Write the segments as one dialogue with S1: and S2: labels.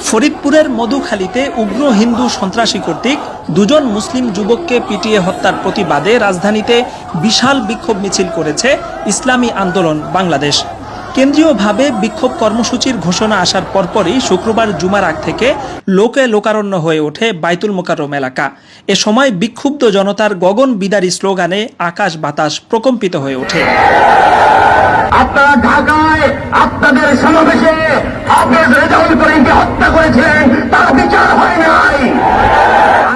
S1: ফরিদপুরের মধুখালীতে উগ্র হিন্দু সন্ত্রাসী কর্তৃক দুজন মুসলিম যুবককে পিটিয়ে হত্যার প্রতিবাদে রাজধানীতে বিশাল বিক্ষোভ মিছিল করেছে ইসলামী আন্দোলন বাংলাদেশ। কেন্দ্রীয়ভাবে বিক্ষোভ কর্মসূচির ঘোষণা আসার পরপরই শুক্রবার জুমার আগ থেকে লোকে লোকারণ্য হয়ে ওঠে বাইতুল মোকাররম এলাকা। এ সময় বিক্ষুব্ধ জনতার গগন বিদারী স্লোগানে আকাশ বাতাস প্রকম্পিত হয়ে ওঠে।
S2: আপনারা ঢাকায় আপনাদের সমাবেশে হাফেজ রেজাউল করিমকে হত্যা করেছিলেন, তার বিচার হয় নাই।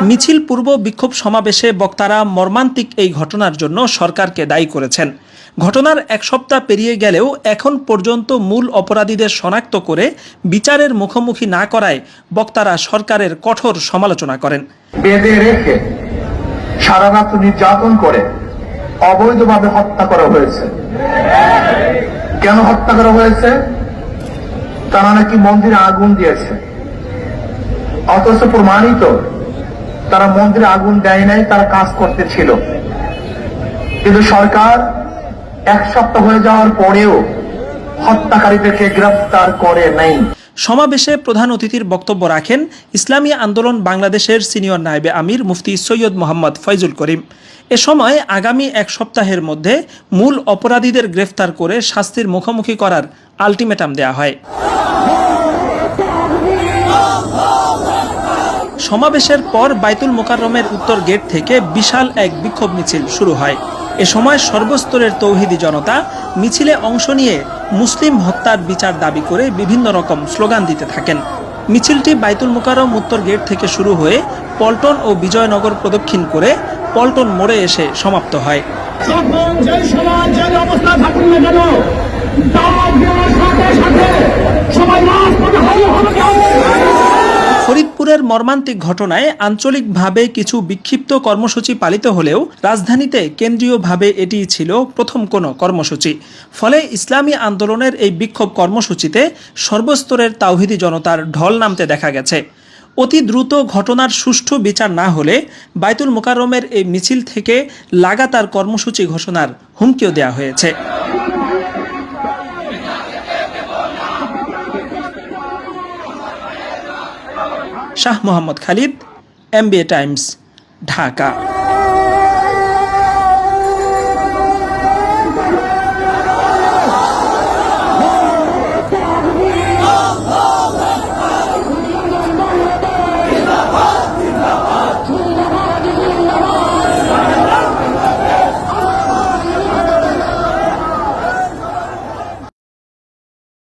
S1: মিছিল পূর্ব বিক্ষোভ সমাবেশে বক্তারা মর্মান্তিক এই ঘটনার জন্য সরকারকে দায়ী করেছেন। ঘটনার এক সপ্তাহ পেরিয়ে গেলেও এখন পর্যন্ত মূল অপরাধীদের শনাক্ত করে বিচারের মুখোমুখি না করায় বক্তারা সরকারের কঠোর সমালোচনা করেন।
S2: বেঁধে রেখে সারা রাত নির্যাতন করে অবৈধভাবে হত্যা করা হয়েছে। কেন হত্যা করা হয়েছে? তারা নাকি মন্দিরে আগুন দিয়েছে, অথচ প্রমাণিত তারা মন্দিরে আগুন দেয় নাই, তারা কাজ করতেছিল। কিন্তু সরকার এক সপ্তাহ হয়ে যাওয়ার পরেও হত্যাকারীদেরকে গ্রেফতার করে নাই।
S1: সমাবেশে প্রধান অতিথির বক্তব্য রাখেন ইসলামী আন্দোলন বাংলাদেশের সিনিয়র নায়েবে আমির মুফতি সৈয়দ মোহাম্মদ ফয়জুল করিম। এ সময় আগামী এক সপ্তাহের মধ্যে মূল অপরাধীদের গ্রেফতার করে শাস্তির মুখোমুখি করার আলটিমেটাম দেয়া হয়। সমাবেশের পর বাইতুল মোকাররমের উত্তর গেট থেকে বিশাল এক বিক্ষোভ মিছিল শুরু হয়। এ সময় সর্বস্তরের তৌহিদি জনতা মিছিলে অংশ নিয়ে মুসলিম হত্যার বিচার দাবি করে বিভিন্ন রকম স্লোগান দিতে থাকেন। মিছিলটি বাইতুল মোকাররম উত্তর গেট থেকে শুরু হয়ে পল্টন ও বিজয়নগর প্রদক্ষিণ করে পল্টন মোড়ে এসে সমাপ্ত হয়। ফরিদপুরের মর্মান্তিক ঘটনায় আঞ্চলিকভাবে কিছু বিক্ষিপ্ত কর্মসূচি পালিত হলেও রাজধানীতে কেন্দ্রীয়ভাবে এটি ছিল প্রথম কোনো কর্মসূচি। ফলে ইসলামী আন্দোলনের এই বিক্ষোভ কর্মসূচিতে সর্বস্তরের তাওহিদি জনতার ঢল নামতে দেখা গেছে। অতি দ্রুত ঘটনার সুষ্ঠু বিচার না হলে বাইতুল মোকাররমের এই মিছিল থেকে লাগাতার কর্মসূচি ঘোষণার হুমকিও দেওয়া হয়েছে। Shah Mohammad Khalid, MBA Times, Dhaka.